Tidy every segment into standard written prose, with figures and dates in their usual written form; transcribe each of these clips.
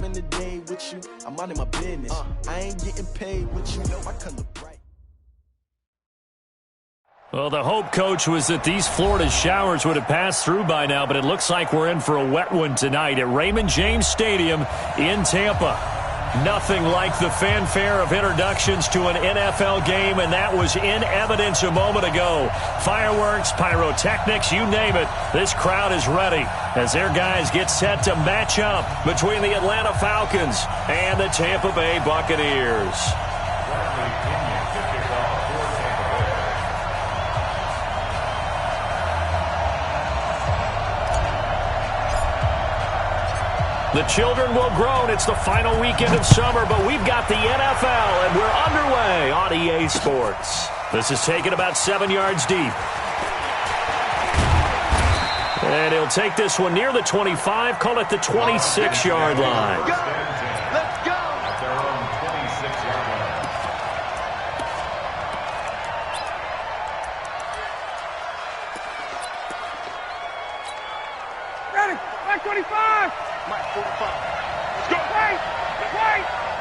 spend the day with you, I'm minding my business. I ain't getting paid, but you know I come to bright. Well, the hope, Coach, was that these Florida showers would have passed through by now, but it looks like we're in for a wet one tonight at Raymond James Stadium in Tampa. Nothing like the fanfare of introductions to an NFL game, and that was in evidence a moment ago. Fireworks, pyrotechnics, you name it. This crowd is ready as their guys get set to match up between the Atlanta Falcons and the Tampa Bay Buccaneers. The children will groan. It's the final weekend of summer, but we've got the NFL, and we're underway on EA Sports. This is taken about 7 yards deep. And he'll take this one near the 25, call it the 26-yard line. Let's go! At their own 26-yard line. Ready, back 25! Mike 45. Let's go. Wait!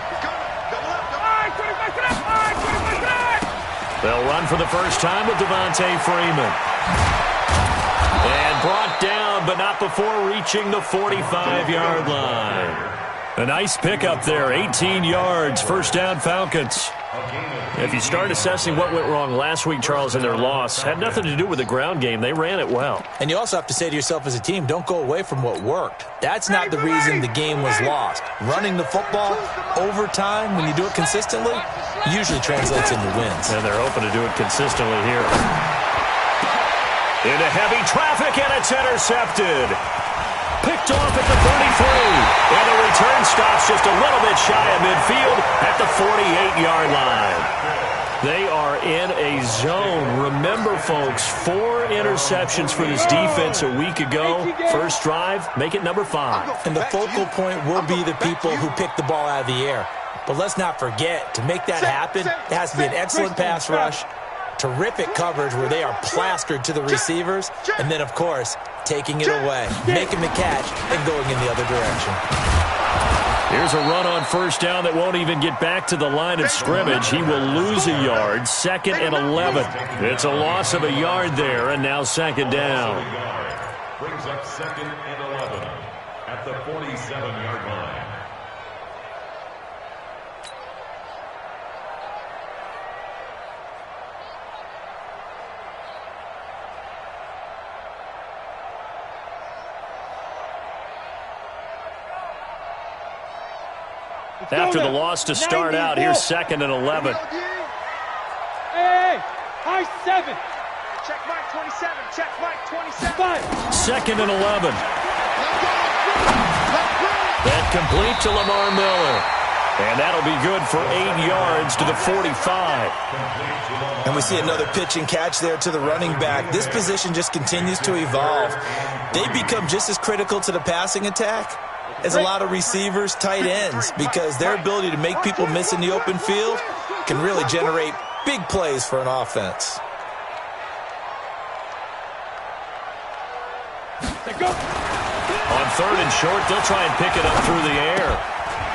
He's coming. Double up. All right, 25 to that. All right, 25 to that. They'll run for the first time with Devontae Freeman. And brought down, but not before reaching the 45-yard line. A nice pickup there, 18 yards, first down Falcons. If you start assessing what went wrong last week, Charles, in their loss, had nothing to do with the ground game. They ran it well. And you also have to say to yourself as a team, don't go away from what worked. That's not the reason the game was lost. Running the football over time, when you do it consistently, usually translates into wins. And they're hoping to do it consistently here. Into heavy traffic, and it's intercepted. Picked off at the 33. And the return stops just a little bit shy of midfield at the 48-yard line. They are in a zone. Remember, folks, 4 interceptions for this defense a week ago. First drive, make it number 5. And the focal point will be the people who pick the ball out of the air. But let's not forget, to make that happen, it has to be an excellent pass rush, terrific coverage where they are plastered to the receivers, and then, of course, taking it away, making the catch, and going in the other direction. Here's a run on first down that won't even get back to the line of scrimmage. He will lose a yard, 2nd and 11. It's a loss of a yard there, and now 2nd down. Brings up 2nd and 11 at the 47-yard line. After the loss to start out, here's 2nd and 11. Hey, high 7. Check Mike 27. Check Mike 27. 2nd and 11. That complete to Lamar Miller. And that'll be good for 8 yards to the 45. And we see another pitch and catch there to the running back. This position just continues to evolve. They become just as critical to the passing attack as a lot of receivers, tight ends, because their ability to make people miss in the open field can really generate big plays for an offense. On 3rd and short, they'll try and pick it up through the air.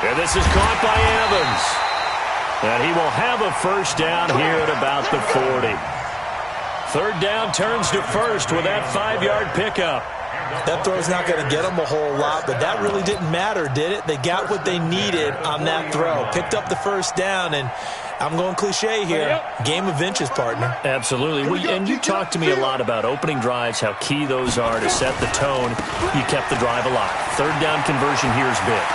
And this is caught by Evans. And he will have a first down here at about the 40. 3rd down turns to 1st with that 5-yard pickup. That throw's not going to get them a whole lot, but that really didn't matter, did it? They got what they needed on that throw. Picked up the first down, and I'm going cliche here. Game of inches, partner. Absolutely. Well, and you talked to me a lot about opening drives, how key those are to set the tone. You kept the drive alive. 3rd down conversion here is big.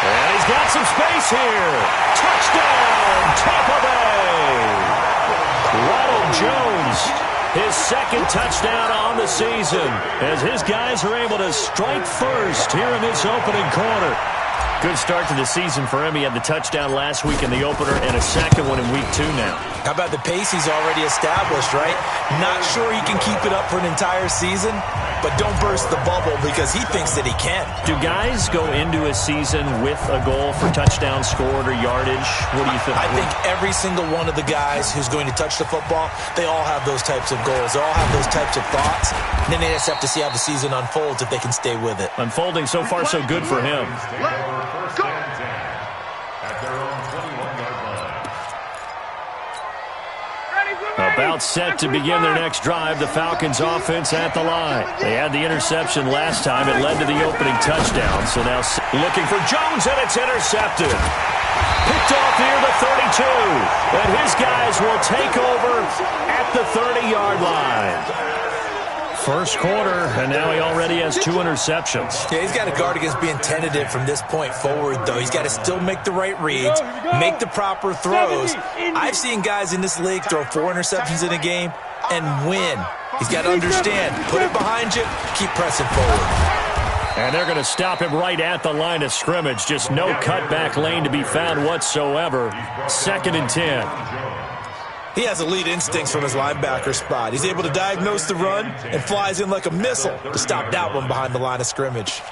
And he's got some space here. Touchdown, Tampa Bay. Ronald Jones, his 2nd touchdown on the season, as his guys are able to strike first here in this opening quarter. Good start to the season for him. He had the touchdown last week in the opener and a 2nd one in week 2 now. How about the pace he's already established, right? Not sure he can keep it up for an entire season, but don't burst the bubble because he thinks that he can. Do guys go into a season with a goal for touchdown scored or yardage? What do you think? I think every single one of the guys who's going to touch the football, they all have those types of goals. They all have those types of thoughts. And then they just have to see how the season unfolds if they can stay with it. Unfolding so far so good for him. about set to begin their next drive. The Falcons offense at the line. They had the interception last time. It led to the opening touchdown. So now looking for Jones, and it's intercepted. Picked off near the 32. And his guys will take over at the 30-yard line. First quarter, and now he already has 2 interceptions. Yeah, he's got to guard against being tentative from this point forward, though. He's got to still make the right reads, make the proper throws. I've seen guys in this league throw 4 interceptions in a game and win. He's got to understand, put it behind you, keep pressing forward. And they're going to stop him right at the line of scrimmage. Just no cutback lane to be found whatsoever. 2nd and 10. He has elite instincts from his linebacker spot. He's able to diagnose the run and flies in like a missile to stop that one behind the line of scrimmage.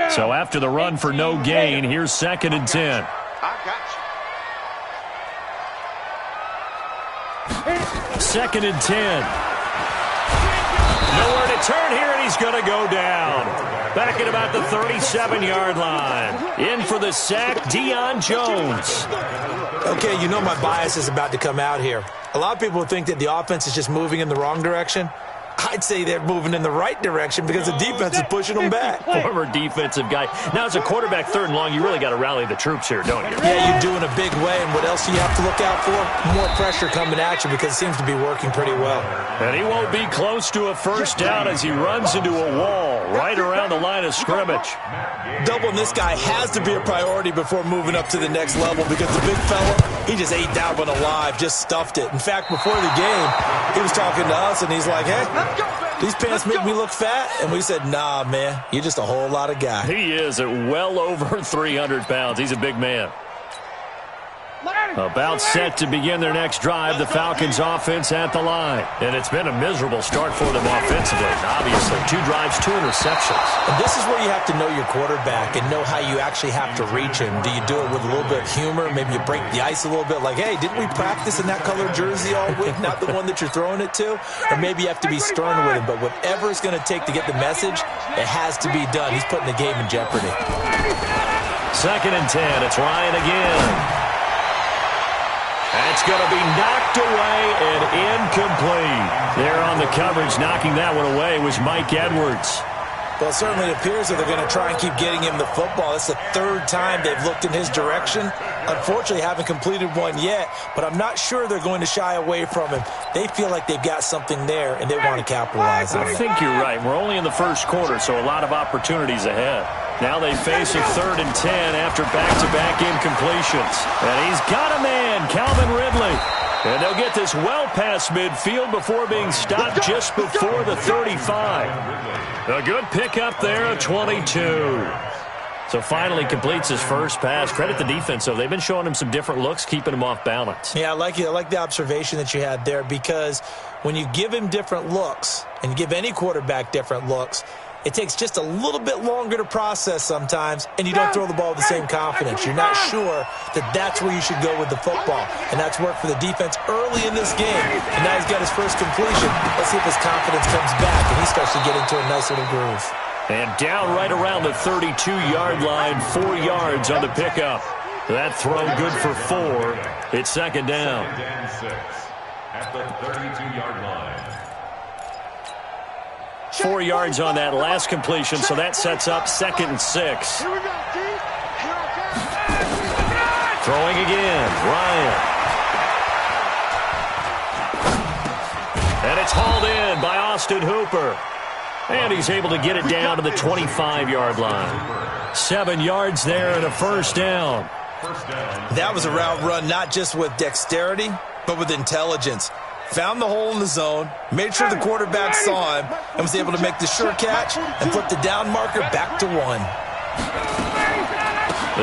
So after the run for no gain, here's 2nd and 10. I got you. 2nd and 10. Nowhere to turn here, and he's going to go down. Back at about the 37-yard line. In for the sack, Deion Jones. Okay, you know my bias is about to come out here. A lot of people think that the offense is just moving in the wrong direction. I'd say they're moving in the right direction because the defense is pushing them back. Former defensive guy. Now, as a quarterback 3rd and long, you really got to rally the troops here, don't you? Yeah, you do in a big way. And what else do you have to look out for? More pressure coming at you because it seems to be working pretty well. And he won't be close to a first down as he runs into a wall right around the line of scrimmage. Doubling this guy has to be a priority before moving up to the next level because the big fella, he just ate that one alive, just stuffed it. In fact, before the game, he was talking to us, and he's like, hey, these pants make me look fat. And we said, nah, man, you're just a whole lot of guy. He is at well over 300 pounds. He's a big man. About set to begin their next drive, the Falcons offense at the line. And it's been a miserable start for them offensively. Obviously, 2 drives, 2 interceptions. And this is where you have to know your quarterback and know how you actually have to reach him. Do you do it with a little bit of humor? Maybe you break the ice a little bit like, hey, didn't we practice in that color jersey all week? Not the one that you're throwing it to? Or maybe you have to be stern with him. But whatever it's going to take to get the message, it has to be done. He's putting the game in jeopardy. 2nd and 10. It's Ryan again. That's going to be knocked away and incomplete. There on the coverage, knocking that one away was Mike Edwards. Well, certainly it appears that they're going to try and keep getting him the football. That's the 3rd time they've looked in his direction. Unfortunately, haven't completed one yet, but I'm not sure they're going to shy away from him. They feel like they've got something there, and they want to capitalize on it. I think you're right. We're only in the first quarter, so a lot of opportunities ahead. Now they face a 3rd and 10 after back-to-back incompletions. And he's got a man, Calvin Ridley. And they'll get this well past midfield before being stopped just before the 35. A good pickup there, a 22. So finally completes his first pass. Credit the defense, though. They've been showing him some different looks, keeping him off balance. Yeah, I like the observation that you had there because when you give him different looks and you give any quarterback different looks, it takes just a little bit longer to process sometimes, and you don't throw the ball with the same confidence. You're not sure that that's where you should go with the football, and that's worked for the defense early in this game. And now he's got his first completion. Let's see if his confidence comes back, and he starts to get into a nice little groove. And down right around the 32-yard line, 4 yards on the pickup. That throw good for 4. It's 2nd down. 2nd and 6 at the 32-yard line. 4 yards on that last completion, so that sets up 2nd and 6. Here we go, D. Here I come. Throwing again, Ryan. And it's hauled in by Austin Hooper. And he's able to get it down to the 25-yard line. 7 yards there and a first down. That was a route run not just with dexterity, but with intelligence. Found the hole in the zone, made sure the quarterback saw him, and was able to make the sure catch and flip the down marker back to 1.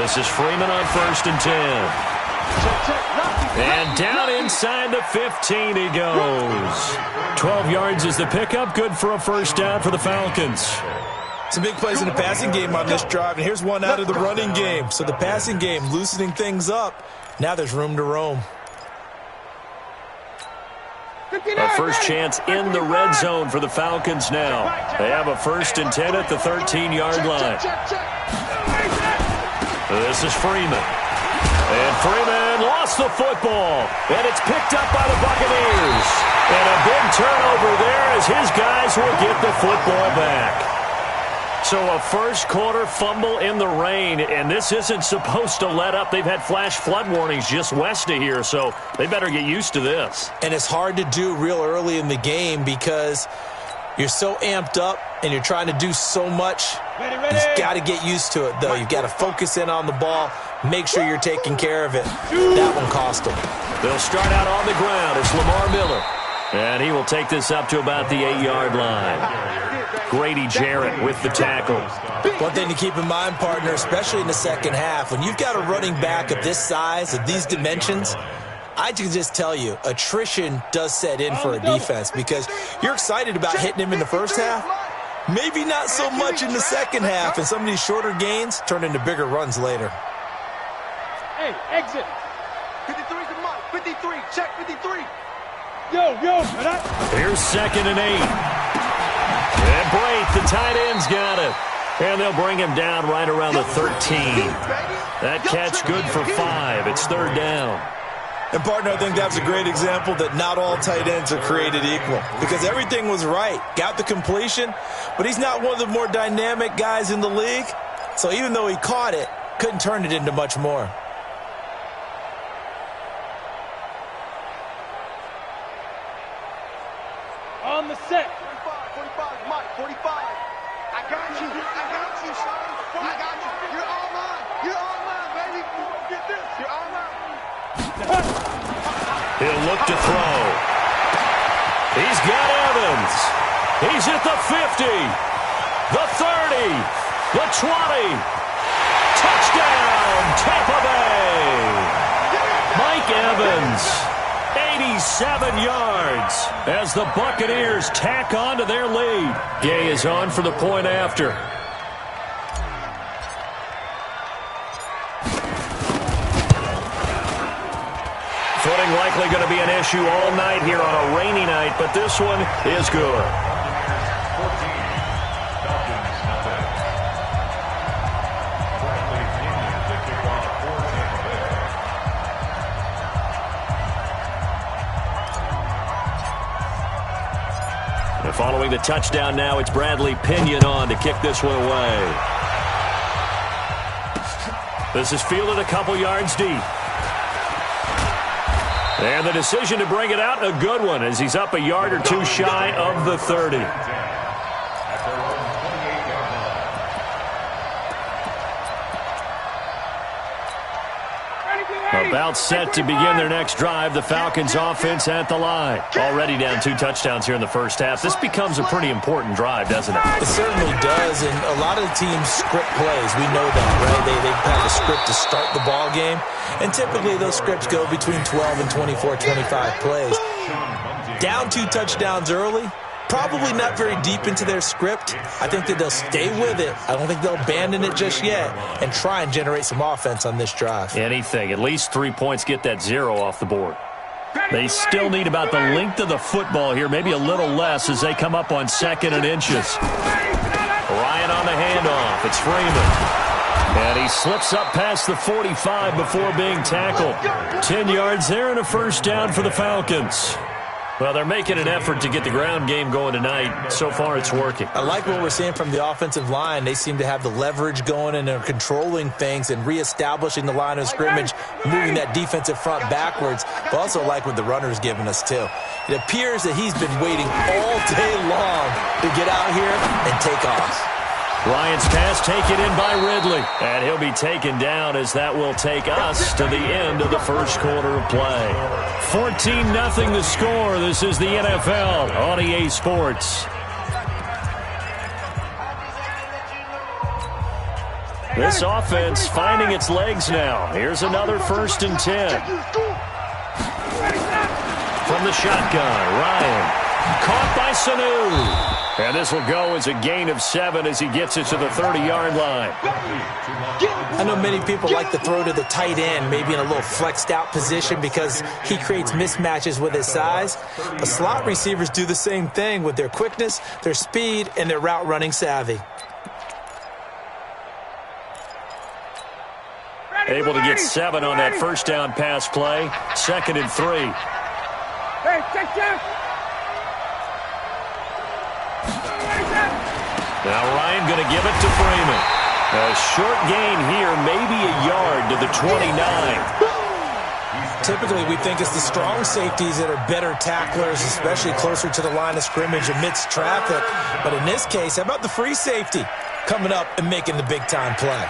This is Freeman on 1st and 10. And down inside the 15 he goes. 12 yards is the pickup, good for a first down for the Falcons. Some big plays in the passing game on this drive, and here's one out of the running game. So the passing game loosening things up, Now there's room to roam. A first chance in the red zone for the Falcons now. They have a 1st and 10 at the 13-yard line. This is Freeman. And Freeman lost the football. And it's picked up by the Buccaneers. And a big turnover there as his guys will get the football back. So a first-quarter fumble in the rain, and this isn't supposed to let up. They've had flash flood warnings just west of here, so they better get used to this. And it's hard to do real early in the game because you're so amped up and you're trying to do so much. You've got to get used to it, though. You've got to focus in on the ball, make sure you're taking care of it. That one cost them. They'll start out on the ground. It's Lamar Miller, and he will take this up to about the 8-yard line. Grady Jarrett with the tackle. One thing to keep in mind, partner, especially in the second half, when you've got a running back of this size, of these dimensions, I can just tell you, attrition does set in for a defense because you're excited about hitting him in the first half. Maybe not so much in the second half, and some of these shorter gains turn into bigger runs later. Hey, exit. 53's a mark. 53. Check 53. Yo. Here's 2nd and 8. And Brate, the tight end's got it. And they'll bring him down right around the 13. That catch good for 5. It's 3rd down. And, partner, I think that's a great example that not all tight ends are created equal because everything was right. Got the completion, but he's not one of the more dynamic guys in the league. So even though he caught it, couldn't turn it into much more. On the set. 45, Mike, 45. I got you, son. I got you. You're all mine. You're all mine, baby. Get this. You're all mine. He'll look to throw. He's got Evans. He's at the 50, the 30, the 20. Touchdown, Tampa Bay. Mike Evans, 87 yards as the Buccaneers tack on to their lead. Gay is on for the point after. Footing likely going to be an issue all night here on a rainy night, but this one is good. And following the touchdown now, it's Bradley Pinion on to kick this one away. This is fielded a couple yards deep. And the decision to bring it out, a good one, as he's up a yard or two shy of the 30. About set to begin their next drive. The Falcons offense at the line. Already down 2 touchdowns here in the first half. This becomes a pretty important drive, doesn't it? It certainly does, and a lot of the teams script plays. We know that, right? They have a script to start the ball game, and typically those scripts go between 12 and 24, 25 plays. Down 2 touchdowns early, probably not very deep into their script. I think that they'll stay with it. I don't think they'll abandon it just yet and try and generate some offense on this drive. Anything. At least 3 points, get that 0 off the board. They still need about the length of the football here, maybe a little less as they come up on 2nd and inches. Ryan on the handoff. It's Freeman. And he slips up past the 45 before being tackled. 10 yards there and a first down for the Falcons. Well, they're making an effort to get the ground game going tonight. So far, it's working. I like what we're seeing from the offensive line. They seem to have the leverage going, and they're controlling things and reestablishing the line of scrimmage, moving that defensive front backwards. But also like what the runner's giving us, too. It appears that he's been waiting all day long to get out here and take off. Ryan's pass taken in by Ridley. And he'll be taken down as that will take us to the end of the first quarter of play. 14-0 the score. This is the NFL on EA Sports. This offense finding its legs now. Here's another 1st and 10. From the shotgun, Ryan. Caught by Sanu. And this will go as a gain of 7 as he gets it to the 30-yard line. I know many people like to throw to the tight end, maybe in a little flexed out position because he creates mismatches with his size. But slot receivers do the same thing with their quickness, their speed, and their route running savvy. Able to get 7 on that first down pass play. 2nd and 3. Hey, check. Now Ryan going to give it to Freeman. A short gain here, maybe a yard to the 29. Typically, we think it's the strong safeties that are better tacklers, especially closer to the line of scrimmage amidst traffic. But in this case, how about the free safety coming up and making the big-time play?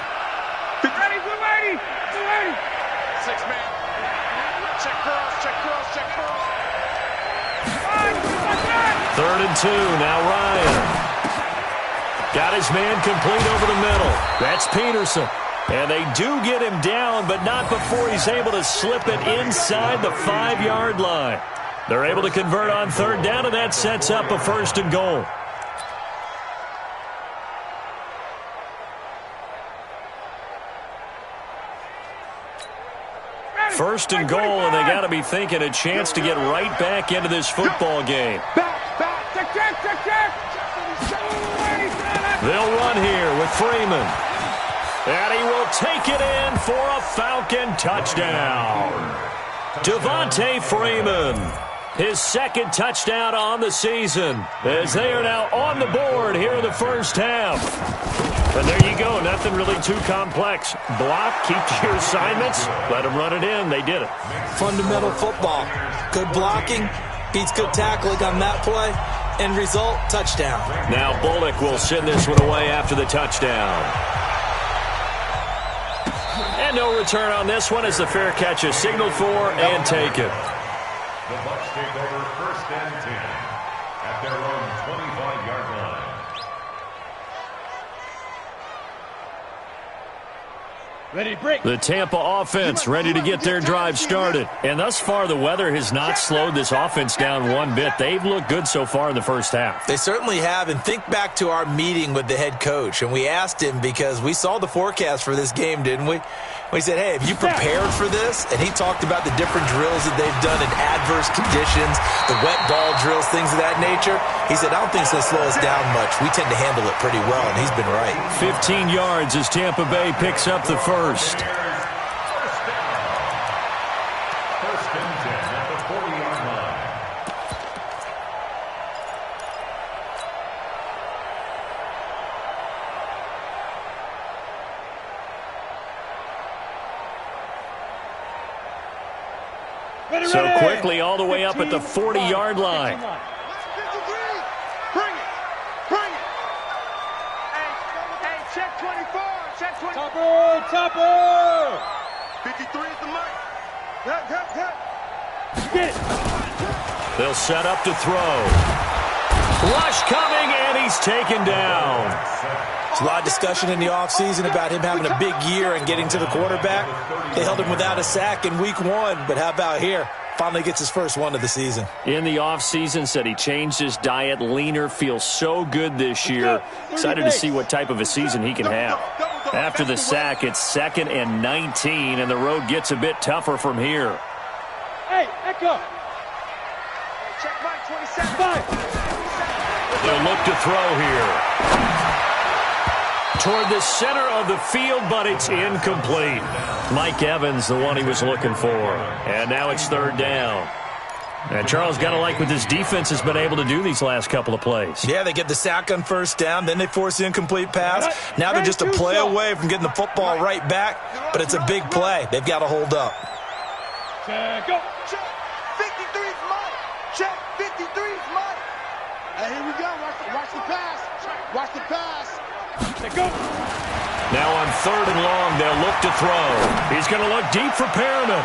Ready. 6 man. Check curls. 3rd and 2, now Ryan. Got his man complete over the middle. That's Peterson. And they do get him down, but not before he's able to slip it inside the 5-yard line. They're able to convert on 3rd down, and that sets up a 1st and goal. First and goal, and they got to be thinking a chance to get right back into this football game. Check. They'll run here with Freeman. And he will take it in for a Falcon touchdown. Devontae Freeman, his 2nd touchdown on the season, as they are now on the board here in the first half. And there you go, nothing really too complex. Block, keep to your assignments, let them run it in. They did it. Fundamental football. Good blocking beats good tackling on that play. End result, touchdown. Now Bullock will send this one away after the touchdown. And no return on this one as the fair catch is signaled for and taken. The Bucs take over 1st and 10 at their own 25-yard line. Ready, break. The Tampa offense ready to get their drive started. And thus far, the weather has not slowed this offense down one bit. They've looked good so far in the first half. They certainly have. And think back to our meeting with the head coach. And we asked him because we saw the forecast for this game, didn't we? We said, hey, have you prepared for this? And he talked about the different drills that they've done in adverse conditions, the wet ball drills, things of that nature. He said, I don't think it's going to slow us down much. We tend to handle it pretty well, and he's been right. 15 yards as Tampa Bay picks up the first. 1st and 10 at the 40-yard line. So quickly all the way up at the 40-yard line. 53. Bring it. Hey, check 24. Check 24. Topper. 53 is the mark. Hit. Get it. They'll set up to throw. Rush coming, and he's taken down. There's a lot of discussion in the offseason about him having a big year and getting to the quarterback. They held him without a sack in week 1, but how about here? Finally gets his first one of the season. In the offseason, said he changed his diet, leaner, feels so good this year. Excited to see what type of a season he can have. After the sack, it's 2nd and 19, and the road gets a bit tougher from here. Hey, Echo. Check Mike 27. 5. They'll look to throw here. Toward the center of the field, but it's incomplete. Mike Evans, the one he was looking for. And now it's 3rd down. And Charles got to like what this defense has been able to do these last couple of plays. Yeah, they get the sack on 1st down, then they force the incomplete pass. Now they're just a play away from getting the football right back, but it's a big play. They've got to hold up. Check, go. Check. 53's Mike. Check. 53's Mike. Hey, here we go. Watch the pass. Watch the pass. Check, go. Now on 3rd and long, they'll look to throw. He's going to look deep for Perriman.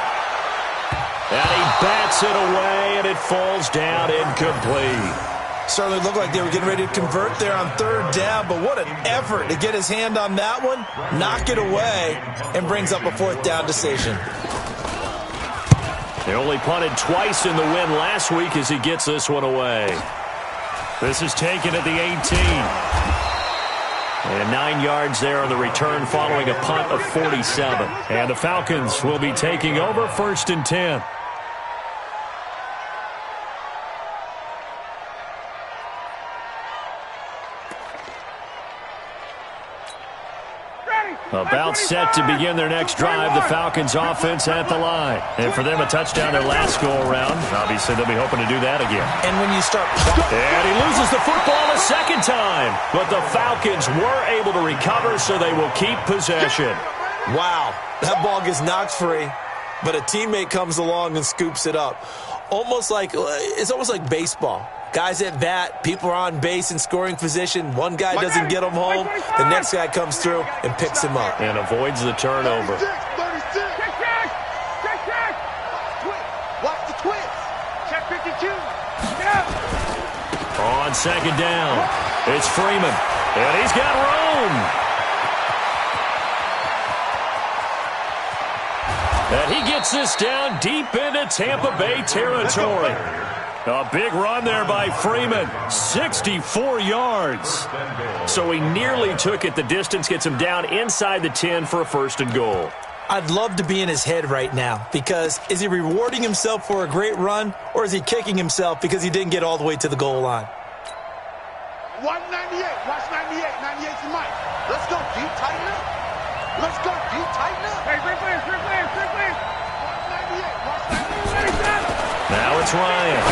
And he bats it away, and it falls down incomplete. Certainly looked like they were getting ready to convert there on 3rd down, but what an effort to get his hand on that one, knock it away, and brings up a 4th down decision. They only punted twice in the win last week as he gets this one away. This is taken at the 18. And 9 yards there on the return following a punt of 47. And the Falcons will be taking over 1st and 10. About set to begin their next drive, the Falcons offense at the line. And for them, a touchdown their last go-around. Obviously, they'll be hoping to do that again. And when you start... And he loses the football a second time. But the Falcons were able to recover, so they will keep possession. Wow, that ball gets knocked free, but a teammate comes along and scoops it up. It's almost like baseball. Guys at bat, people are on base in scoring position. One guy doesn't get him home. The next guy comes through and picks him up. And avoids the turnover. 36. Watch the twist. Check 52. Get up. On second down, it's Freeman. And he's got room. And he gets this down deep into Tampa Bay territory. A big run there by Freeman, 64 yards. So he nearly took it. The distance gets him down inside the 10 for a 1st and goal. I'd love to be in his head right now because is he rewarding himself for a great run or is he kicking himself because he didn't get all the way to the goal line? 198. Watch 98. 98's the mic. Let's go deep, tighten up. Let's go deep, tighten up. Hey, free clear. 198. Watch 98. Now it's Ryan.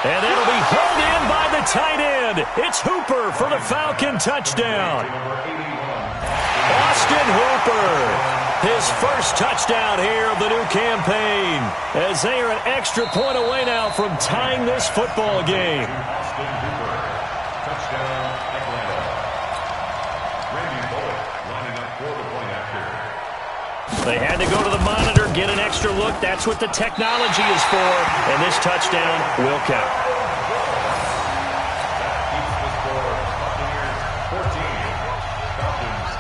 And it'll be hauled in by the tight end. It's Hooper for the Falcon touchdown. Austin Hooper, his first touchdown here of the new campaign, as they are an extra point away now from tying this football game. Austin Hooper, touchdown Atlanta. Randy Bullock lining up for the point after. They had to go to the monitor, get an extra look. That's what the technology is for, and this touchdown will count.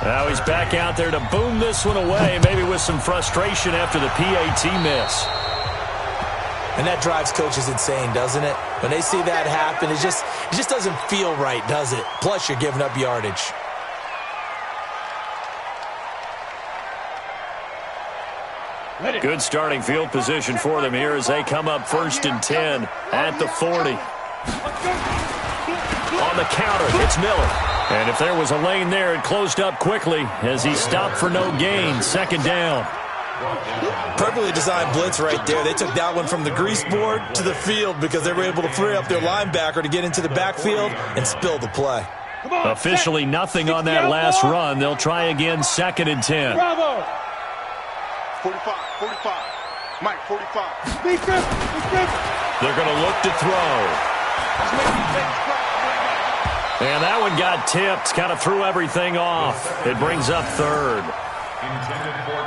Now he's back out there to boom this one away, maybe with some frustration after the PAT miss. And that drives coaches insane, doesn't it? When they see that happen, it just doesn't feel right, does it? Plus, you're giving up yardage. Good starting field position for them here as they come up 1st and 10 at the 40. On the counter, it's Miller. And if there was a lane there, it closed up quickly as he stopped for no gain. 2nd down. Perfectly designed blitz right there. They took that one from the grease board to the field because they were able to free up their linebacker to get into the backfield and spill the play. Officially nothing on that last run. They'll try again 2nd and 10. Bravo. 45. Mike, 45. They're going to look to throw. And that one got tipped, kind of threw everything off. It brings up 3rd.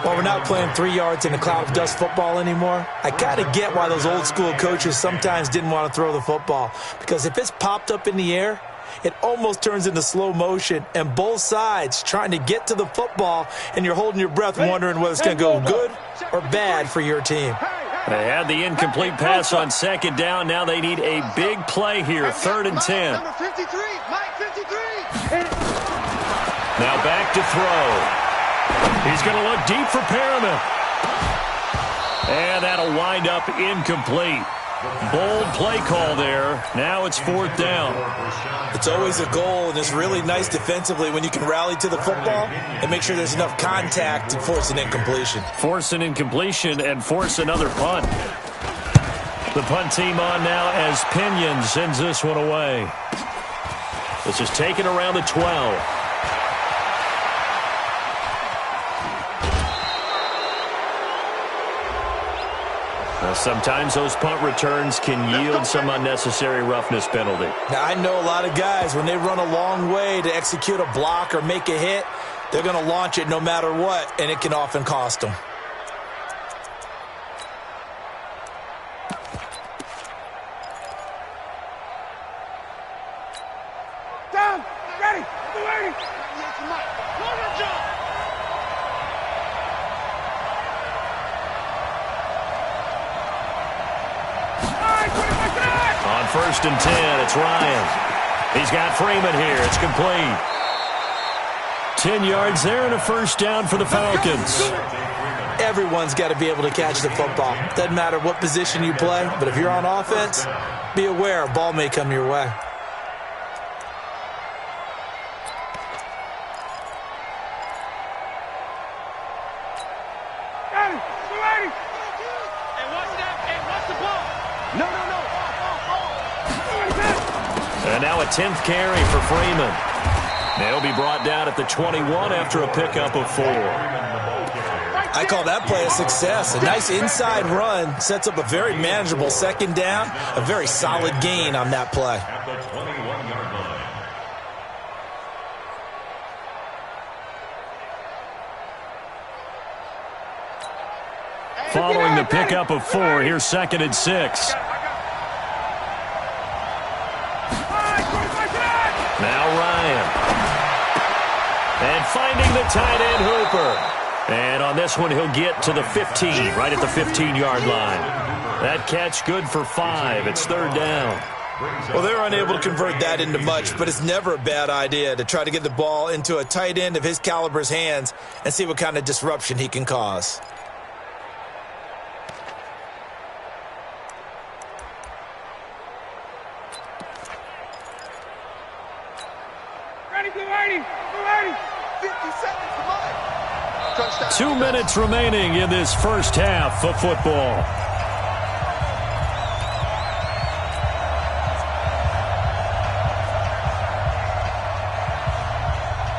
Well, we're not playing 3 yards in a cloud of dust football anymore. I kind of get why those old school coaches sometimes didn't want to throw the football. Because if it's popped up in the air, it almost turns into slow motion. And both sides trying to get to the football, and you're holding your breath wondering whether it's going to go good or bad for your team. They had the incomplete pass on 2nd down. Now they need a big play here, 3rd and 10. Number 53. Mike, 53. Now back to throw. He's going to look deep for Perriman. And that'll wind up incomplete. Bold play call there. Now it's 4th down. It's always a goal, and it's really nice defensively when you can rally to the football and make sure there's enough contact to force an incompletion. Force an incompletion and force another punt. The punt team on now as Pinion sends this one away. This is taken around the 12. Now, sometimes those punt returns can yield some unnecessary roughness penalty. Now, I know a lot of guys, when they run a long way to execute a block or make a hit, they're going to launch it no matter what, and it can often cost them. Down. Ready. Ready. 1st and 10. It's Ryan. He's got Freeman here. It's complete. 10 yards there and a 1st down for the Falcons. Everyone's got to be able to catch the football. Doesn't matter what position you play, but if you're on offense, be aware a ball may come your way. And now a 10th carry for Freeman. They'll be brought down at the 21 after a pickup of 4. I call that play a success. A nice inside run sets up a very manageable 2nd down. A very solid gain on that play. At the 21-yard line. Following the pickup of 4, here's 2nd and 6. Now Ryan. And finding the tight end Hooper. And on this one, he'll get to the 15, right at the 15-yard line. That catch good for 5. It's 3rd down. Well, they're unable to convert that into much, but it's never a bad idea to try to get the ball into a tight end of his caliber's hands and see what kind of disruption he can cause. Ready, 50 seconds to mine. 2 minutes remaining in this first half of football.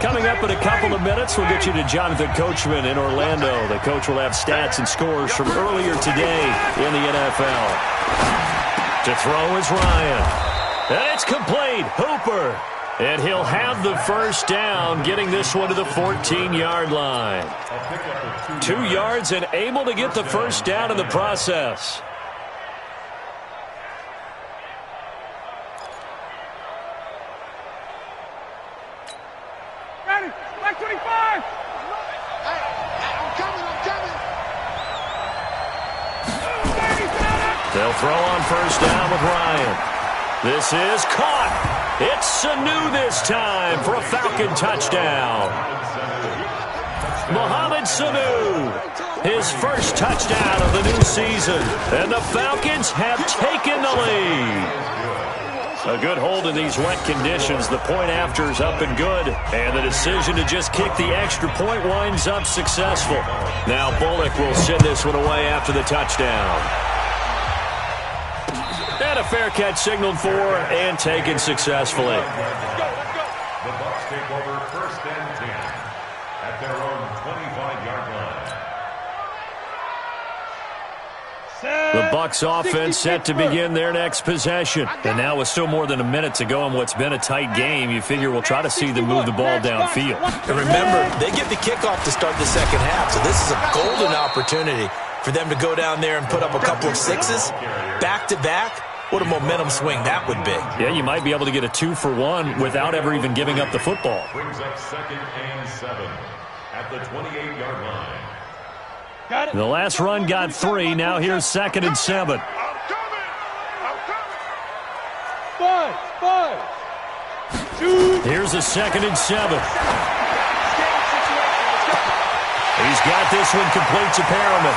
Coming up in a couple of minutes, we'll get you to Jonathan Coachman in Orlando. The coach will have stats and scores from earlier today in the NFL. To throw is Ryan. And it's complete. Hooper. And he'll have the 1st down, getting this one to the 14-yard line. 2 yards and able to get the 1st down in the process. Ready, back 25. Hey, I'm coming. They'll throw on 1st down with Ryan. This is caught. It's Sanu this time for a Falcon touchdown. Mohamed Sanu, his 1st touchdown of the new season. And the Falcons have taken the lead. A good hold in these wet conditions. The point after is up and good. And the decision to just kick the extra point winds up successful. Now Bullock will send this one away after the touchdown. And a fair catch signaled for and taken successfully. The Bucs take over 1st and 10 at their own 25-yard line. The Bucs offense set to begin their next possession. And now with still more than a minute to go in what's been a tight game, you figure we'll try to see them move the ball downfield. And remember, they get the kickoff to start the 2nd half, so this is a golden opportunity for them to go down there and put up a couple of 6s back-to-back. What a momentum swing that would be. Yeah, you might be able to get a 2-for-1 without ever even giving up the football. Brings up 2nd and 7 at the 28-yard line. Got it. The last run got 3. Now here's 2nd and 7. I'm coming. 5. Here's a 2nd and 7. He's got this one complete to Perriman.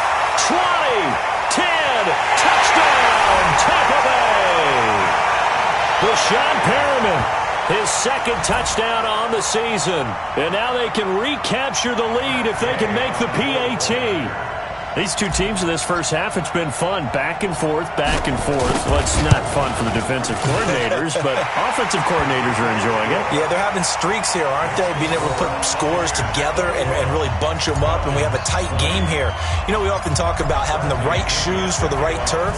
20, 10, touchdown, Tampa Bay. Rashawn Perriman, his 2nd touchdown on the season. And now they can recapture the lead if they can make the PAT. These two teams in this first half, it's been fun. Back and forth, back and forth. Well, it's not fun for the defensive coordinators, but offensive coordinators are enjoying it. Yeah, they're having streaks here, aren't they? Being able to put scores together and really bunch them up, and we have a tight game here. You know, we often talk about having the right shoes for the right turf.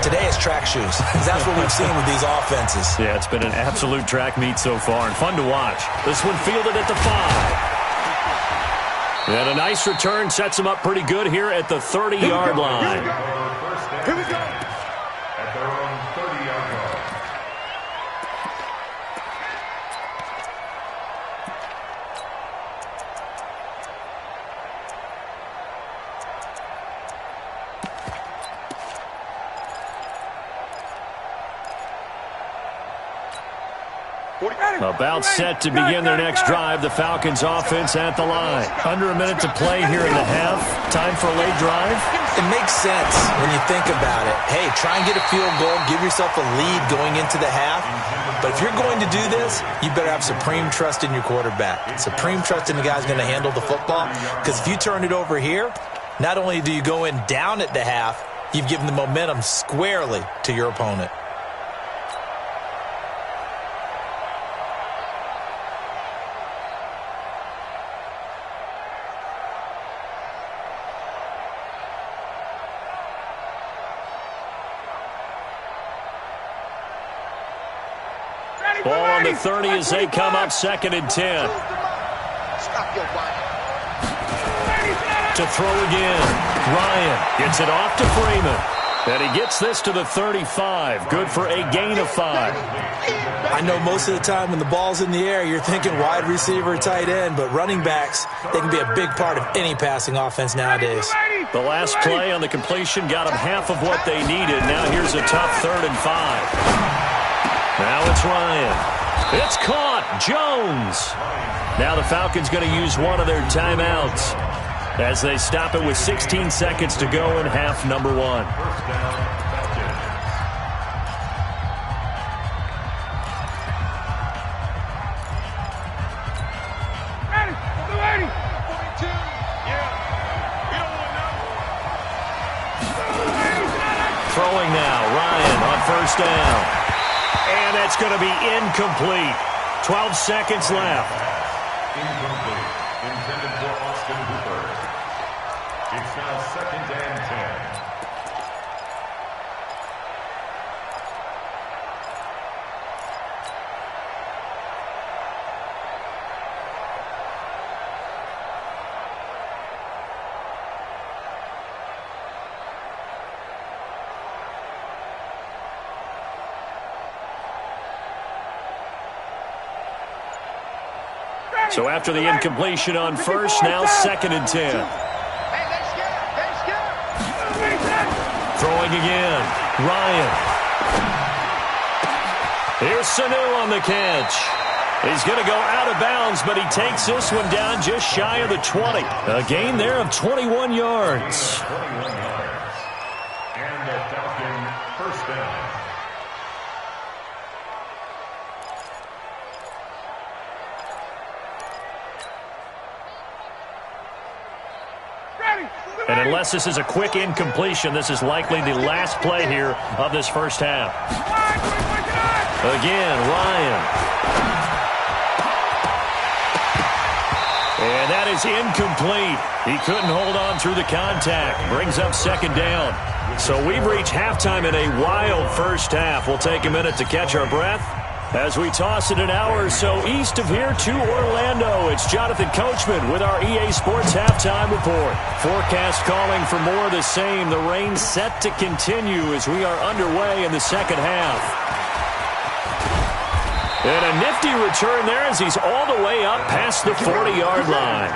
Today is track shoes, because that's what we've seen with these offenses. Yeah, it's been an absolute track meet so far, and fun to watch. This one fielded at the 5. And a nice return sets them up pretty good here at the 30-yard line. Here we go. At their own 30-yard line. About set to begin their next drive. The Falcons offense at the line. Under a minute to play here in the half. Time for a late drive. It makes sense when you think about it. Hey, try and get a field goal. Give yourself a lead going into the half. But if you're going to do this, you better have supreme trust in your quarterback. Supreme trust in the guy's going to handle the football. Because if you turn it over here, not only do you go in down at the half, you've given the momentum squarely to your opponent. Ball on the 30 as they come up 2nd and 10. Stop your body. To throw again. Ryan gets it off to Freeman. And he gets this to the 35. Good for a gain of 5. I know most of the time when the ball's in the air, you're thinking wide receiver, tight end, but running backs, they can be a big part of any passing offense nowadays. The last play on the completion got them half of what they needed. Now here's a tough 3rd and 5. Now it's Ryan. It's caught. Jones. Now the Falcons going to use one of their timeouts as they stop it with 16 seconds to go in half number 1. First down, Falcons. Ready. 42. Yeah. We don't want to know. Throwing now. Ryan on 1st down. And that's going to be incomplete. 12 seconds left. Incomplete. Intended for Austin Hooper. It's now 2nd and 10. So after the incompletion on 1st, now 2nd and 10. Hey, they scared. Throwing again. Ryan. Here's Sanu on the catch. He's going to go out of bounds, but he takes this one down just shy of the 20. A gain there of 21 yards. 21 yards. And the Falcon first down. And unless this is a quick incompletion, this is likely the last play here of this first half. Again, Ryan. And that is incomplete. He couldn't hold on through the contact. Brings up 2nd down. So we've reached halftime in a wild first half. We'll take a minute to catch our breath as we toss it an hour or so east of here to Orlando. It's Jonathan Coachman with our EA Sports Halftime Report. Forecast calling for more of the same. The rain set to continue as we are underway in the 2nd half. And a nifty return there as he's all the way up past the 40-yard line.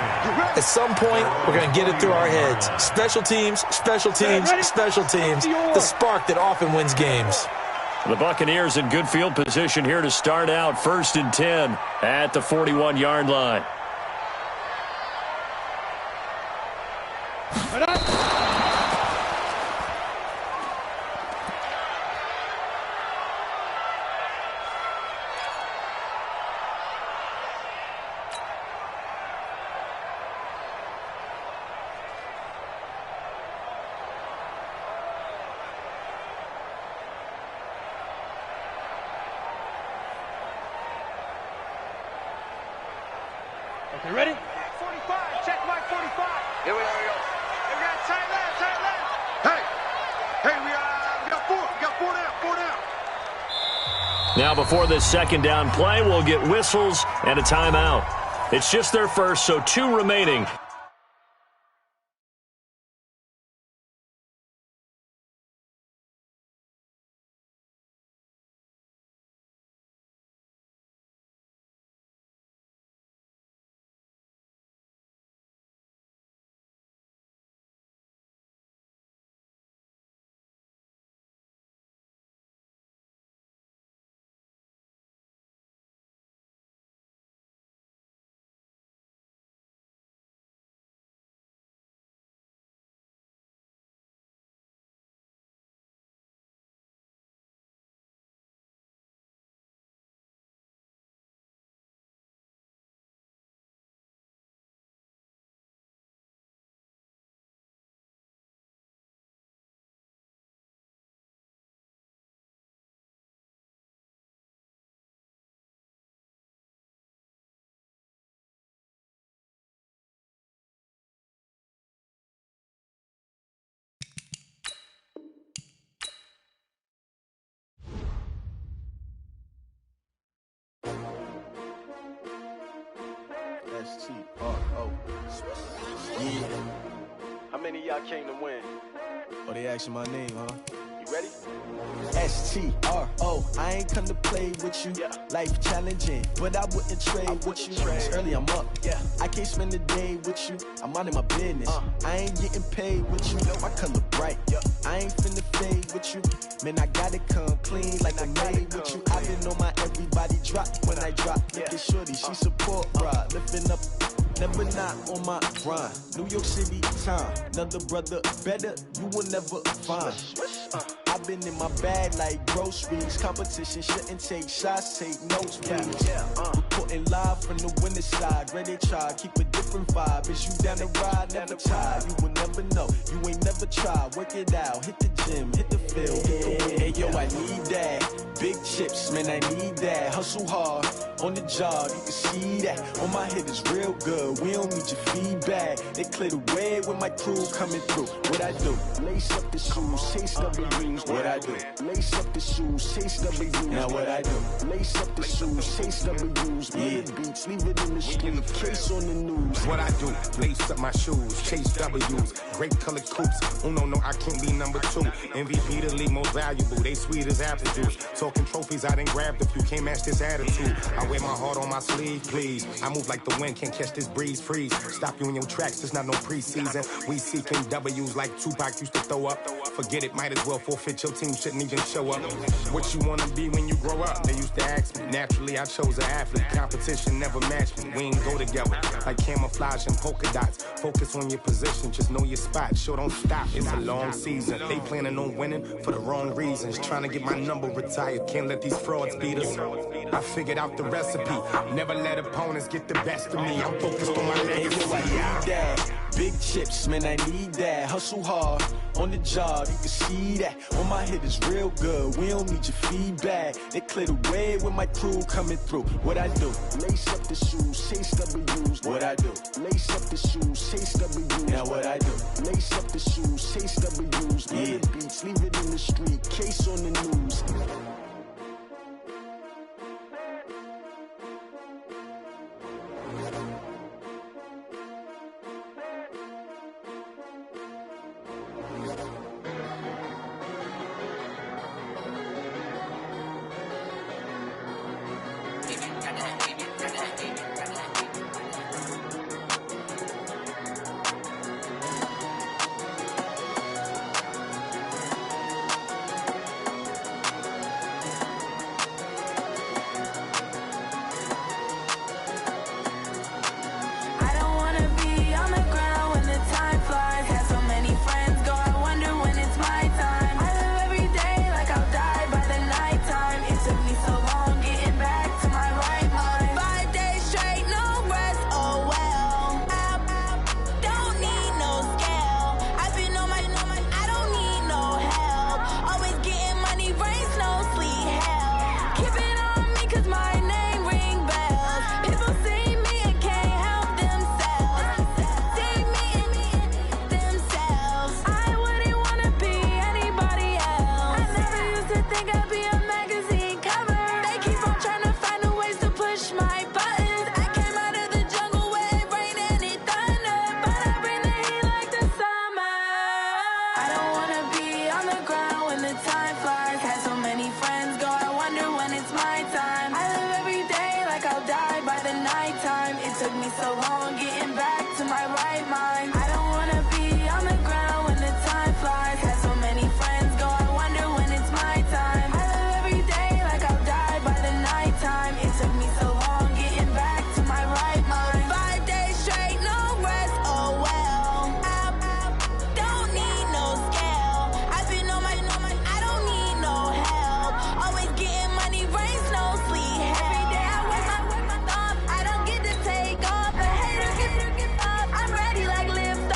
At some point, we're going to get it through our heads. Special teams, special teams, special teams. The spark that often wins games. The Buccaneers in good field position here to start out 1st and 10 at the 41-yard line. Okay, ready? 45. Check my 45. Here we go. Hey, we got tight left. Hey, we got 4. We got 4 down. 4 down. Now before this 2nd down play, we'll get whistles and a timeout. It's just their first, so 2 remaining. S-T-R-O. Yeah. How many of y'all came to win? Oh, they asking my name, huh? You ready? S-T-R-O. I ain't come to play with you. Life challenging, but I wouldn't trade with you. It's early, I'm up. I can't spend the day with you. I'm minding my business. I ain't getting paid with you. My color bright. I ain't finna fade with you. Man, I gotta come clean like I'm made with you. I been on my everybody drop when I drop. Look at shorty, she support ride. Lifting up, never not on my grind. New York City time. Another brother better, you will never find. I've been in my bag like groceries. Competition shouldn't take shots, take notes, please. Reporting live from the winning side. Ready to try, keep a different vibe. Is you down the ride? Never try. You will never know. You ain't never tried. Work it out. Hit the gym, hit the field. Hey yo, I need that. Big chips, man, I need that. Hustle hard on the job, you can see that. On my head is real good. We don't need your feedback. They clear the way with my crew coming through. What I do? Lace up the shoes, chase W's. What I do? Lace up the shoes, chase W's. Now what I do? Lace up the shoes, chase W's. Murder beats, leave it in the street. Case on the news. What I do? Lace up my shoes, chase W's. Great colored coops. Oh no, I can't be number 2. MVP the league most valuable. They sweet as apple juice. Talking trophies, I done grabbed a few. Can't match this attitude. I wear my heart on my sleeve, please. I move like the wind, can't catch this breeze, freeze. Stop you in your tracks, it's not no preseason. We seeking W's like Tupac used to throw up. Forget it, might as well forfeit. Your team shouldn't even show up. What you wanna be when you grow up? They used to ask me. Naturally, I chose an athlete. Competition never matched me. We ain't go together like camouflage and polka dots. Focus on your position, just know your spot. Sure, don't stop. It's a long season. They planning on winning for the wrong reasons. Trying to get my number retired. Can't let these frauds beat us. I figured out the recipe. Never let opponents get the best of me. I'm focused on my legacy. I need that. Big chips, man, I need that. Hustle hard on the job, you can see that. On my head is real good. We don't need your feedback. They clear the way with my crew coming through. What I do? Lace up the shoes, chase W's. What I do? Lace up the shoes, chase W's. Now what I do? Lace up the shoes, chase W's. Murder beats, leave it in the street. Case on the news. Live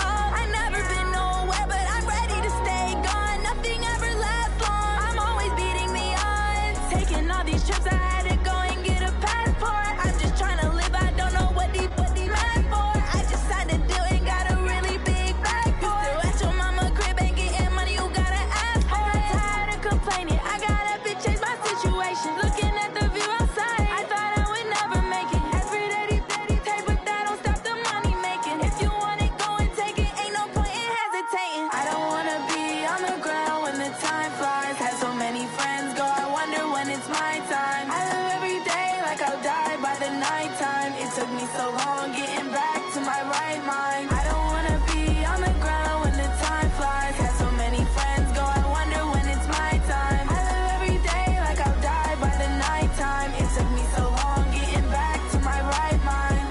my right mind. I don't wanna be on the ground when the time flies. Had so many friends go, I wonder when it's my time. I live every day like I'll die by the nighttime. It took me so long getting back to my right mind.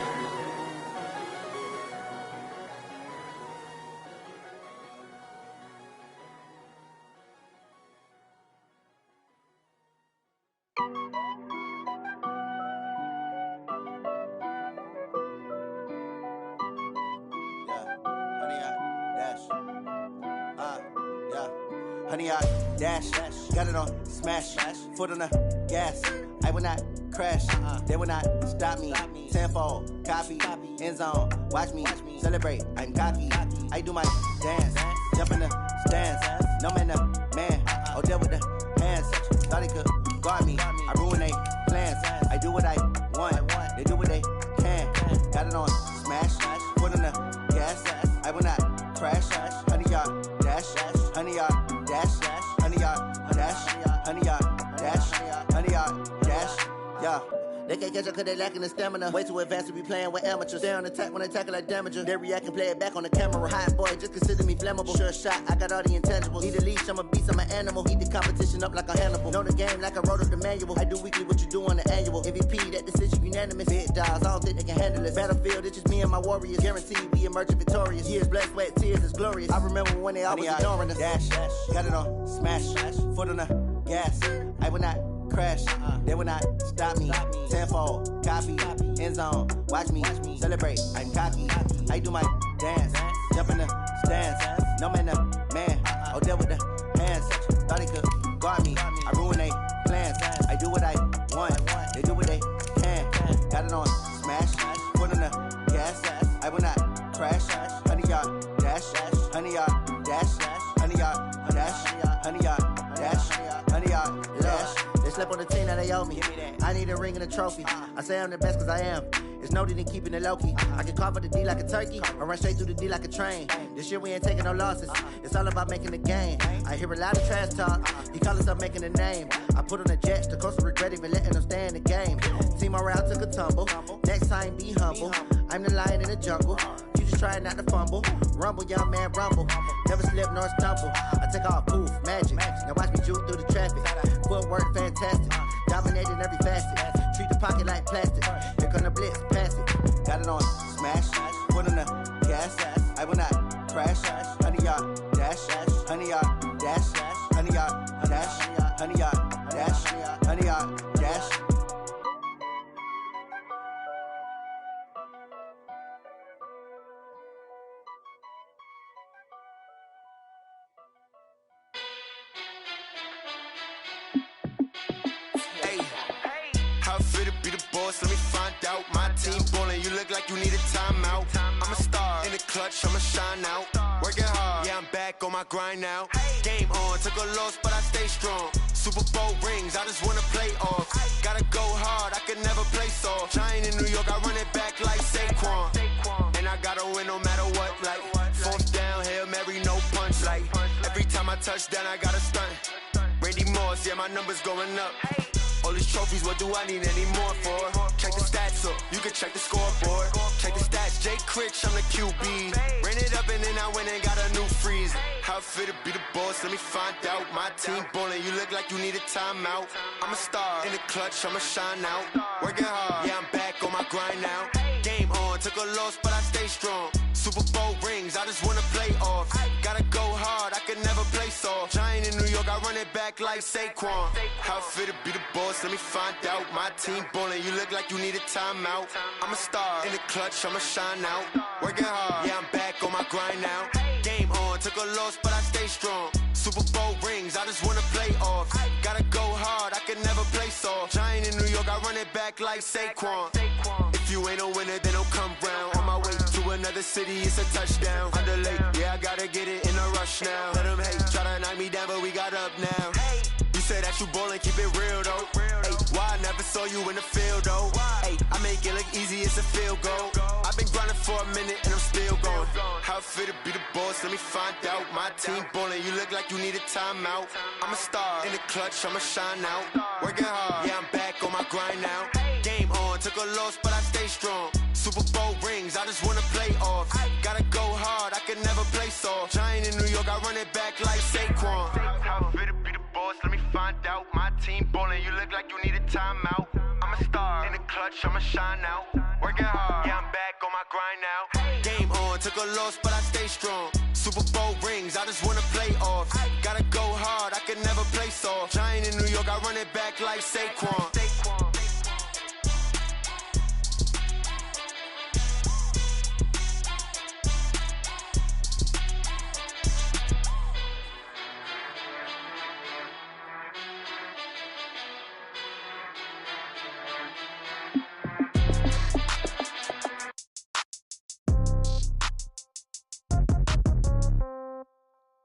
Honey, I dash, got it on smash, foot on the gas. I will not crash, they will not stop me. Tenfold, copy, end zone, watch me celebrate. I'm cocky, I do my dance, jump in the stands. No man, man, oh deal with the hands. Thought he could guard me, I ruin they plans. I do what I want, they do what they can. Got it on smash, foot on the gas. I will not crash, honey, y'all dash, honey, y'all dash, honey, y'all dash, honey, y'all dash, honey, y'all dash, yeah. They can't catch up cause they lacking the stamina. Way too advanced to be playing with amateurs. Stay on attack when they tackle like damager. They react and play it back on the camera. Hot boy, just consider me flammable. Sure shot, I got all the intangibles. Need a leash, I'm a beast, I'm an animal. Eat the competition up like a Hannibal. Know the game like I wrote up the manual. I do weekly what you do on the annual. MVP, that decision unanimous. Big dogs, I don't think they can handle it. Battlefield, it's just me and my warriors. Guaranteed we emerge victorious. Years, blood, sweat, tears, it's glorious. I remember when they always ignoring us. Dash, got it on smash, foot on the gas. I will not crash, they will not stop me. Tenfold, copy, end zone, watch me celebrate. I'm cocky, I do my dance, jump in the stands. No man, man, oh deal with the hands. Thought he could guard me, I ruin they plans. I do what I want, they do what they can. Got it on smash, foot on the gas. I will not crash, honey, y'all dash, honey, y'all dash, honey, y'all dash, honey, y'all dash, honey, y'all dash. They slept on the team that they owe me. I need a ring and a trophy. I say I'm the best cause I am. It's no need in keeping it low-key. I can carve up the D like a turkey or run straight through the D like a train. This year we ain't taking no losses. It's all about making the game. I hear a lot of trash talk. He call himself making a name. I put on the Jets. The coach will regret even letting them stay in the game. Team morale took a tumble. Next time be humble. I'm the lion in the jungle. You just try not to fumble. Rumble, young man, rumble. Never slip nor stumble. I take off, poof, magic. Now watch me juke through the traffic. Footwork fantastic. Dominating every facet. Treat the pocket like plastic. Here come the blitz, pass it. Got it on smash, foot on the gas. I will not crash, honey, y'all dash, honey, y'all dash, honey, y'all dash, honey, y'all dash, honey, y'all dash. Let me find out. My team ballin', you look like you need a timeout. I'm a star in the clutch, I'ma shine out. Working hard, yeah, I'm back on my grind now. Game on, took a loss, but I stay strong. Super Bowl rings, I just wanna play off. Gotta go hard, I can never play soft. Giant in New York, I run it back like Saquon. And I gotta win no matter what, like fourth down, Hail Mary, no punch. Like every time I touch down, I gotta stunt. Randy Moss, yeah, my numbers going up. All these trophies, what do I need any more for? Check the stats up, you can check the scoreboard. Check the stats, Jay Critch, I'm the QB. Ran it up and then I went and got a new freeze. How it fit to be the boss, let me find out. My team ballin', you look like you need a timeout. I'm a star in the clutch, I'ma shine out. Working hard, yeah, I'm back on my grind now. Game on, took a loss, but I stay strong. Super Bowl rings, I just wanna play off. Gotta go hard, I can never play soft. Giant in New York, I run it back like Saquon. How it fit to be the boss, let me find out. My team ballin', you look like you need a timeout. I'm a star in the clutch, I'ma shine out. Working hard, yeah, I'm back on my grind now. Game on, took a loss, but I stay strong. Super Bowl rings, I just wanna play off. Gotta go hard, I can never play soft. Giant in New York, I run it back like Saquon. If you ain't a winner, then don't come round. On my way to another city, it's a touchdown. Underlay, yeah, I gotta get it in a rush now. Let them hate, try to knock me down, but we got up now. You say that you ballin', keep it real though. Ay, why I never saw you in the field though? Ay, I make it look easy, it's a field goal. I've been grinding for a minute and I'm still going. How it fit to be the boss, let me find out. My team ballin', you look like you need a timeout. I'm a star in the clutch, I'ma shine out. Working hard, yeah, I'm back on my grind now. Game on, took a loss, but I stay strong. Super Bowl rings, I just wanna play off. Gotta go hard, I can never play soft. Giant in New York, I run it back like Saquon. How fit to be the boss, let me find out. My team ballin', you look like you need a timeout. I'm a star, in the clutch, I'ma shine out. Working hard, yeah, I'm back on my grind now. Game on, took a loss, but I stay strong. Super Bowl rings, I just wanna play off. Gotta go hard, I can never play soft. Giant in New York, I run it back like Saquon.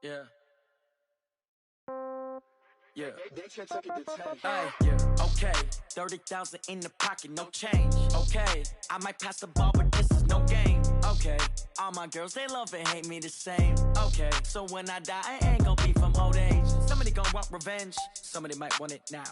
Yeah. Yeah. Ay, yeah. Okay. 30,000 in the pocket, no change. Okay. I might pass the ball, but this is no game. Okay. All my girls, they love and hate me the same. Okay. So when I die, I ain't gon' be from old age. Somebody gon' want revenge. Somebody might want it now.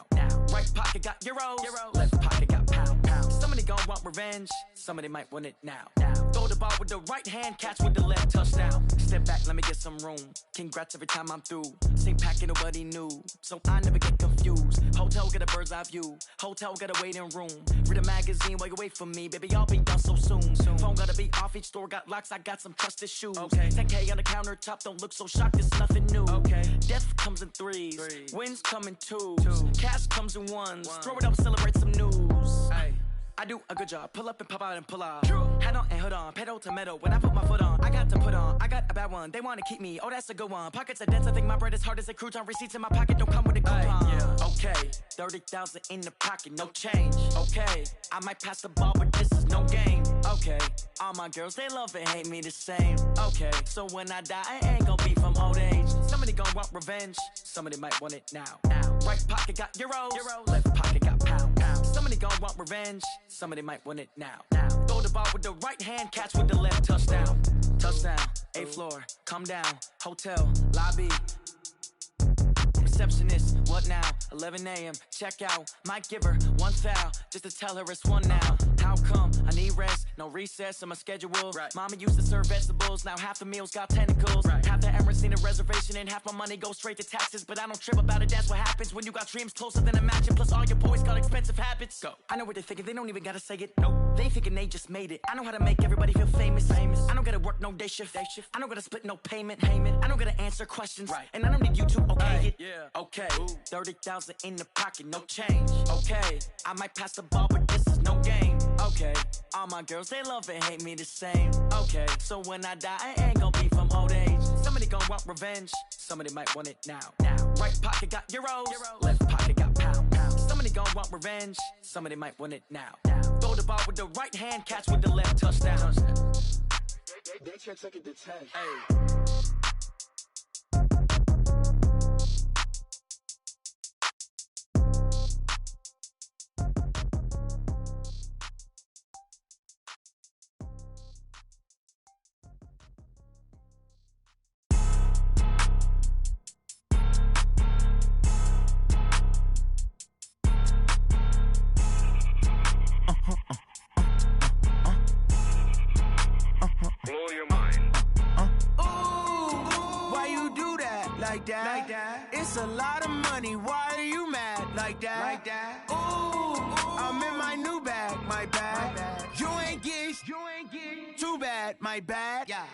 Right pocket got euros. Left pocket got pound. Somebody gon' want revenge. Somebody might want it now. Throw the ball with the right hand, catch with the left, touchdown. Step back, let me get some room. Congrats every time I'm through. Same packet, nobody knew. So I never get confused. Hotel get a bird's eye view. Hotel get a waiting room. Read a magazine while you wait for me. Baby, I'll be done so soon. Phone gotta be off, each store got locks. I got some trusted shoes. 10K on the countertop, don't look so shocked, it's nothing new. Death comes in threes. Wins come in twos. Cash comes in ones. Throw it up, celebrate some news. I do a good job, pull up and pop out and pull out. Head on and hood on, pedal to metal. When I put my foot on, I got to put on. I got a bad one, they wanna keep me. Oh, that's a good one. Pockets are dense, I think my bread is hard as a crouton. Receipts in my pocket don't come with a coupon. Okay, 30,000 in the pocket, no change. Okay, I might pass the ball, but this is no game. Okay, all my girls, they love and hate me the same. Okay, so when I die, I ain't gon' be from old age. Somebody gon' want revenge, somebody might want it now. Right pocket got euros. Left pocket got pound. Somebody gon' want revenge, somebody might want it now. Throw the ball with the right hand, catch with the left, touchdown. Touchdown, 8th floor, come down. Hotel, lobby. Receptionist, what now? 11 a.m., check out. Might give her one foul, just to tell her it's one now. How come? I need rest, no recess in my schedule. Mama used to serve vegetables, now half the meals got tentacles. Half the Emirates need a reservation and half my money goes straight to taxes. But I don't trip about it, that's what happens when you got dreams closer than imagine. Plus all your boys got expensive habits. Go. I know what they're thinking, they don't even gotta say it. Nope. They thinking they just made it. I know how to make everybody feel famous. I don't gotta work no day shift. I don't gotta split no payment. I don't gotta answer questions. And I don't need you to okay it. Okay, 30,000 in the pocket, no change. Okay, I might pass the ball, but this is no game. Okay, all my girls, they love and hate me the same. Okay, so when I die, I ain't gon' be from old age. Somebody gon' want revenge, somebody might want it now. Right pocket got euros, left pocket got pound. Somebody gon' want revenge, somebody might want it now. Throw the ball with the right hand, catch with the left, touchdown. They can't take it to 10. Blow your mind. Why you do that? Like that? It's a lot of money. Why are you mad? Like that? Ooh, I'm in my new bag. My bad. You ain't get too bad. My bad. Yeah.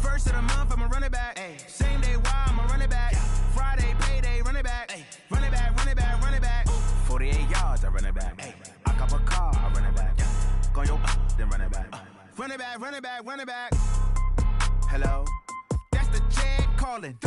First of the month, I'ma run it back. Same day, why I'ma run it back. Friday, payday, run it back. Run it back, run it back, run it back. 48 yards, I run it back. I cop a car, I run it back. Go your then run it back. Run it back, run it back, run it back. Hello? That's the check calling.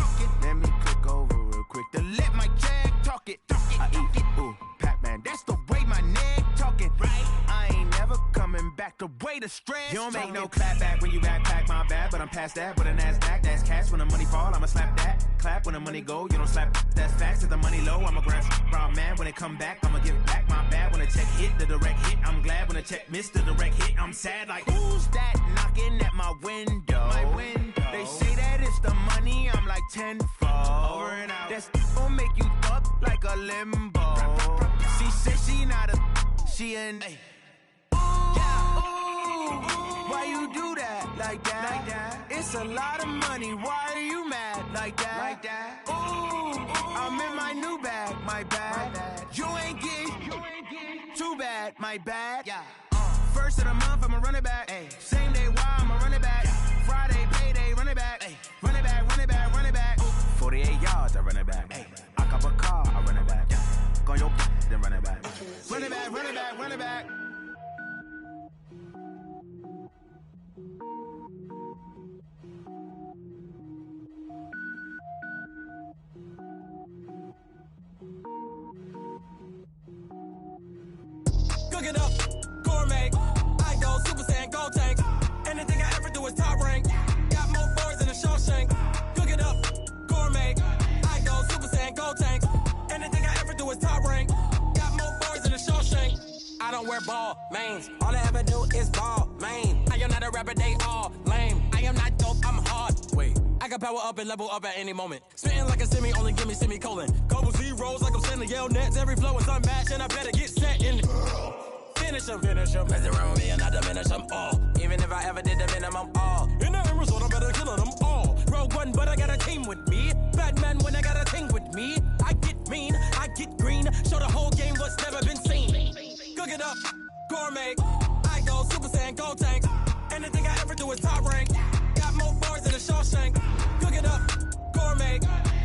Let me click over real quick to let my check talk it. I eat it, ooh, Pac-Man. That's the way my neck talking. Right? I ain't never coming back the way the stress. You don't make no clap back when you backpack, my bad. But I'm past that with a NASDAQ. That's cash when the money fall, I'ma slap that. Clap when the money go, you don't slap. That's facts. If the money low, I'ma grab brown man. When it come back, I'ma give back my bad. When the check hit, the direct hit. I'm glad when the check missed the direct hit. I'm sad like, who's that knocking at my window? My window. They say that it's the money, I'm like tenfold. Over and out. That's gon' make you up like a limbo. She said she not a, she an, Why you do that like that? It's a lot of money. Why are you mad like that? Ooh, I'm in my new bag, my bad. You ain't get too bad, my bad. First of the month, I'ma run it back. Same day, why I'ma run it back. Friday, payday, run it back. Run it back, run it back, run it back. 48 yards, I run it back. I cop a car, I run it back. Go on your then run it back. Run it back, run it back, run it back. Cook it up, gourmet. I go Super Saiyan, gold tank. Anything I ever do is top rank. Got more boys than a Shawshank. Cook it up, gourmet. I go Super Saiyan, gold tank. Anything I ever do is top rank. Got more boys than a Shawshank. I don't wear ball mains. All I ever do is ball main. I am not a rapper, they all lame. I am not dope, I'm hard. Wait, I can power up and level up at any moment. Spitting like a semi, only give me semicolon. Couple zeros like I'm sending Yale Nets. Every flow is unmatched and I better get set in. Finish them. Mess around with me and I diminish them all. Even if I ever did the minimum all. In the end result, I better kill them all. Rogue One, but I got a team with me. Batman when I got a team with me. I get mean, I get green. Show the whole game what's never been seen. Cook it up, gourmet. I go Super Saiyan, gold tank. Anything I ever do is top rank. Got more bars than a Shawshank. Cook it up, gourmet.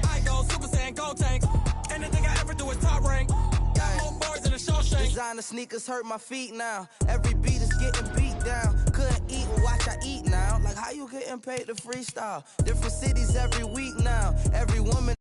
I go Super Saiyan, gold tank. Anything I ever do is top rank. Got more bars than a Shawshank. Designer sneakers hurt my feet now. Every beat is getting beat down. Couldn't eat, watch I eat now. Like how you getting paid to freestyle? Different cities every week now. Every woman